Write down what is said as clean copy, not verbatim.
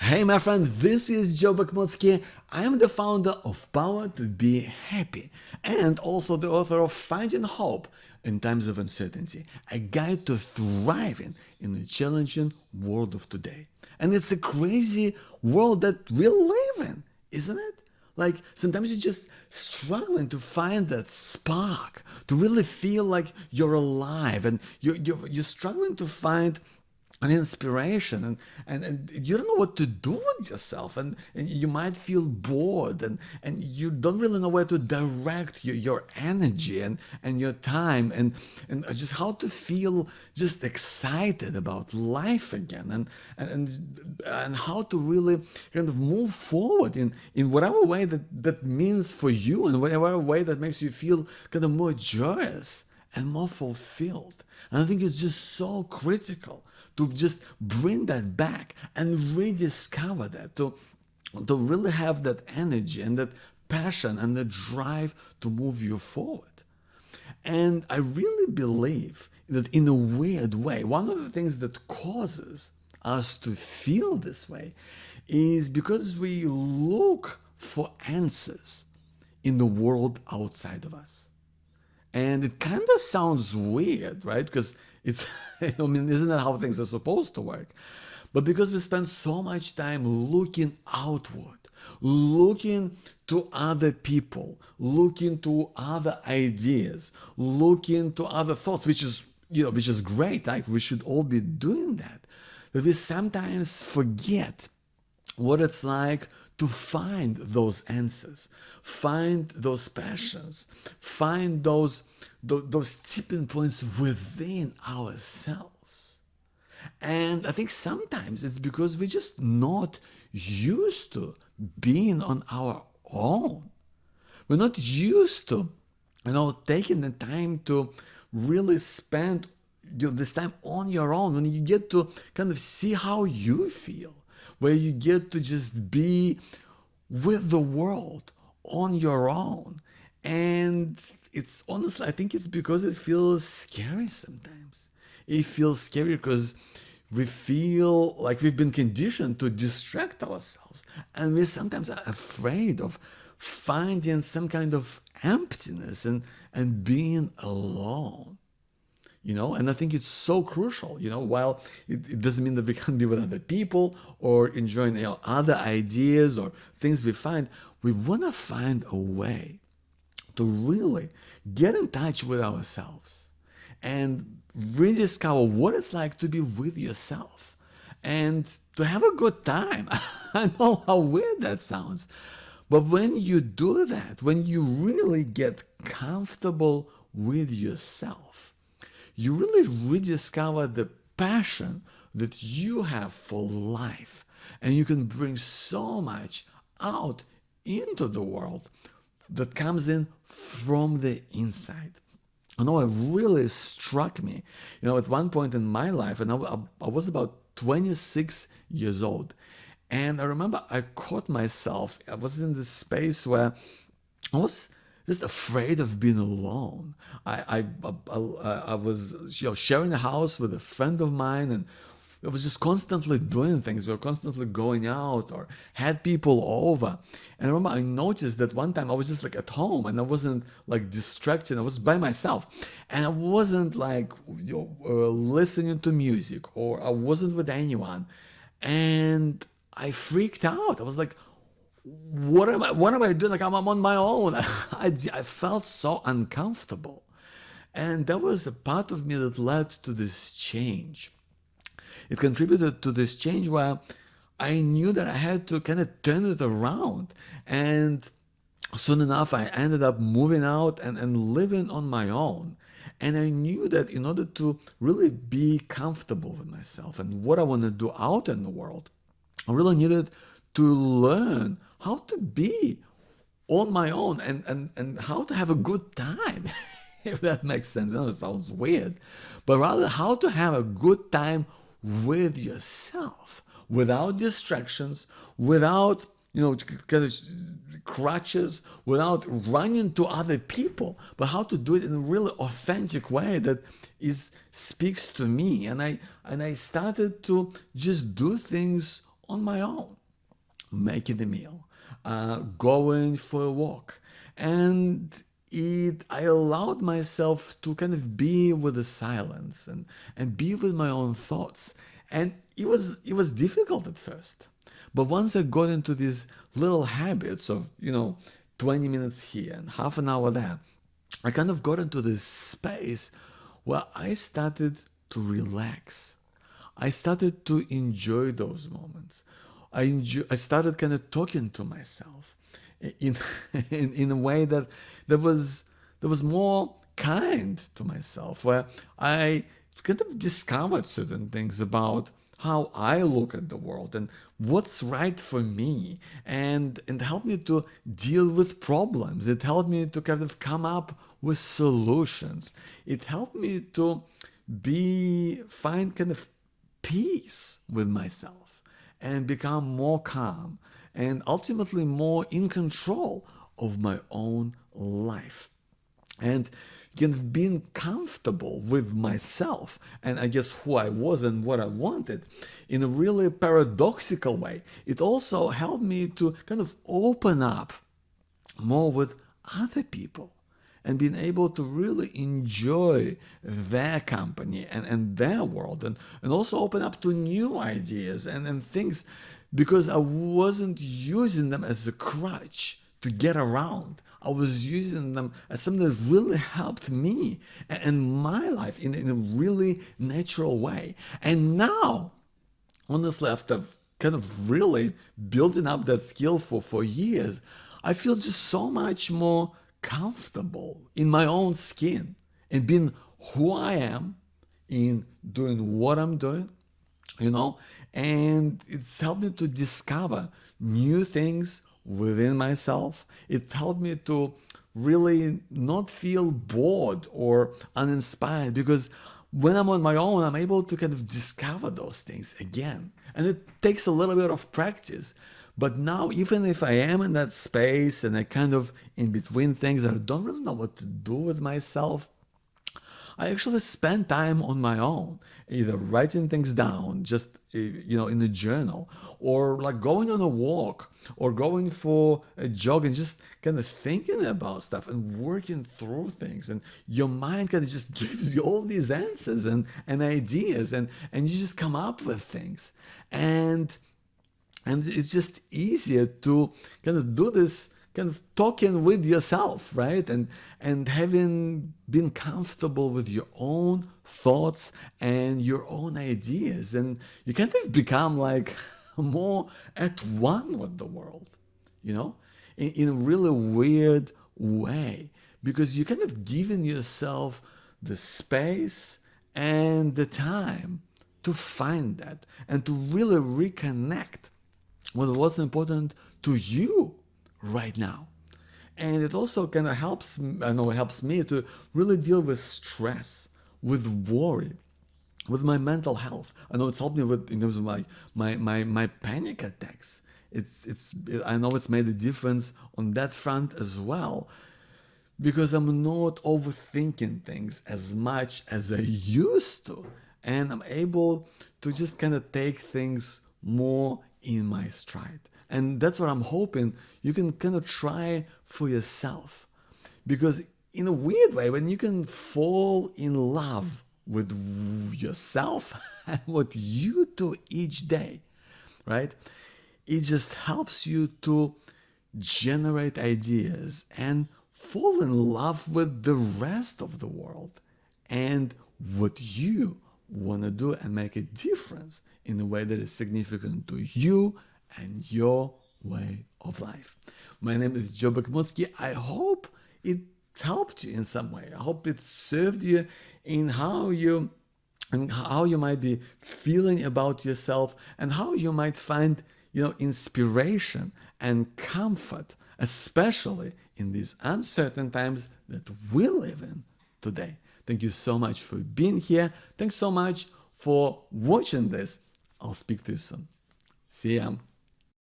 Hey my friend, this is Joe Bakmotsky. I am the founder of Power to Be Happy and also the author of Finding Hope in Times of Uncertainty, a guide to thriving in the challenging world of today. And it's a crazy world that we live in, isn't it? Like sometimes you're just struggling to find that spark, to really feel like you're alive, and you're struggling to find an inspiration, and you don't know what to do with yourself, and you might feel bored, and you don't really know where to direct your energy and your time, and just how to feel just excited about life again, and how to really kind of move forward in whatever way that means for you, and whatever way that makes you feel kind of more joyous and more fulfilled. And I think it's just so critical to just bring that back and rediscover that, to really have that energy and that passion and the drive to move you forward. And I really believe that in a weird way, one of the things that causes us to feel this way is because we look for answers in the world outside of us. And it kind of sounds weird, right? Because it's, I mean, isn't that how things are supposed to work? But because we spend so much time looking outward, looking to other people, looking to other ideas, looking to other thoughts, which is, which is great. Like we should all be doing that. But we sometimes forget what it's like to find those answers, find those passions, find those tipping points within ourselves. And I think sometimes it's because we're just not used to being on our own. We're not used to, taking the time to really spend this time on your own, when you get to kind of see how you feel, where you get to just be with the world on your own. And it's honestly, I think it's because it feels scary sometimes. It feels scary because we feel like we've been conditioned to distract ourselves. And we sometimes are afraid of finding some kind of emptiness and being alone. And I think it's so crucial, while it doesn't mean that we can't be with other people or enjoying other ideas or things we find, we want to find a way to really get in touch with ourselves and rediscover what it's like to be with yourself and to have a good time. I know how weird that sounds, but when you do that, when you really get comfortable with yourself, you really rediscover the passion that you have for life, and you can bring so much out into the world that comes in from the inside. I know it really struck me, at one point in my life, and I was about 26 years old, and I remember I caught myself, I was in this space where I was just afraid of being alone. I was sharing a house with a friend of mine, and I was just constantly doing things. We were constantly going out or had people over. And I remember I noticed that one time I was just like at home and I wasn't like distracted. I was by myself, and I wasn't like listening to music, or I wasn't with anyone, and I freaked out. I was like, what am I doing? Like I'm on my own. I felt so uncomfortable. And that was a part of me that led to this change. It contributed to this change where I knew that I had to kind of turn it around. And soon enough, I ended up moving out and living on my own. And I knew that in order to really be comfortable with myself and what I want to do out in the world, I really needed to learn how to be on my own and how to have a good time, if that makes sense. I know it sounds weird, but rather how to have a good time with yourself, without distractions, without kind of crutches, without running to other people, but how to do it in a really authentic way that speaks to me. And I started to just do things on my own, making a meal, going for a walk. And I allowed myself to kind of be with the silence and be with my own thoughts. And it was difficult at first. But once I got into these little habits of, 20 minutes here and half an hour there, I kind of got into this space where I started to relax. I started to enjoy those moments. I started kind of talking to myself in in a way that was more kind to myself, where I kind of discovered certain things about how I look at the world and what's right for me, and helped me to deal with problems. It helped me to kind of come up with solutions. It helped me to find kind of peace with myself and become more calm and ultimately more in control of my own life. And kind of being comfortable with myself and I guess who I was and what I wanted in a really paradoxical way, it also helped me to kind of open up more with other people and being able to really enjoy their company and their world, and also open up to new ideas and things, because I wasn't using them as a crutch to get around. I was using them as something that really helped me and my life in a really natural way. And now, honestly, after kind of really building up that skill for years, I feel just so much more comfortable in my own skin and being who I am in doing what I'm doing, and it's helped me to discover new things within myself. It helped me to really not feel bored or uninspired, because when I'm on my own, I'm able to kind of discover those things again. And it takes a little bit of practice. But now, even if I am in that space and I kind of in between things, I don't really know what to do with myself, I actually spend time on my own, either writing things down, just in a journal, or like going on a walk, or going for a jog and just kind of thinking about stuff and working through things. And your mind kind of just gives you all these answers and ideas, and you just come up with things. And it's just easier to kind of do this kind of talking with yourself, right? And having been comfortable with your own thoughts and your own ideas. And you kind of become like more at one with the world, in a really weird way, because you kind of given yourself the space and the time to find that and to really reconnect with what's important to you right now. And it also kind of helps, I know it helps me to really deal with stress, with worry, with my mental health. I know it's helped me with in terms of my panic attacks. I know it's made a difference on that front as well, because I'm not overthinking things as much as I used to, and I'm able to just kind of take things more in my stride. And that's what I'm hoping you can kind of try for yourself. Because in a weird way, when you can fall in love with yourself and what you do each day, right? It just helps you to generate ideas and fall in love with the rest of the world and what you want to do and make a difference in a way that is significant to you and your way of life. My name is Joe Bakhmutsky. I hope it helped you in some way. I hope it served you in how you might be feeling about yourself, and how you might find inspiration and comfort, especially in these uncertain times that we live in today. Thank you so much for being here. Thanks so much for watching this. I'll speak to you soon. See ya.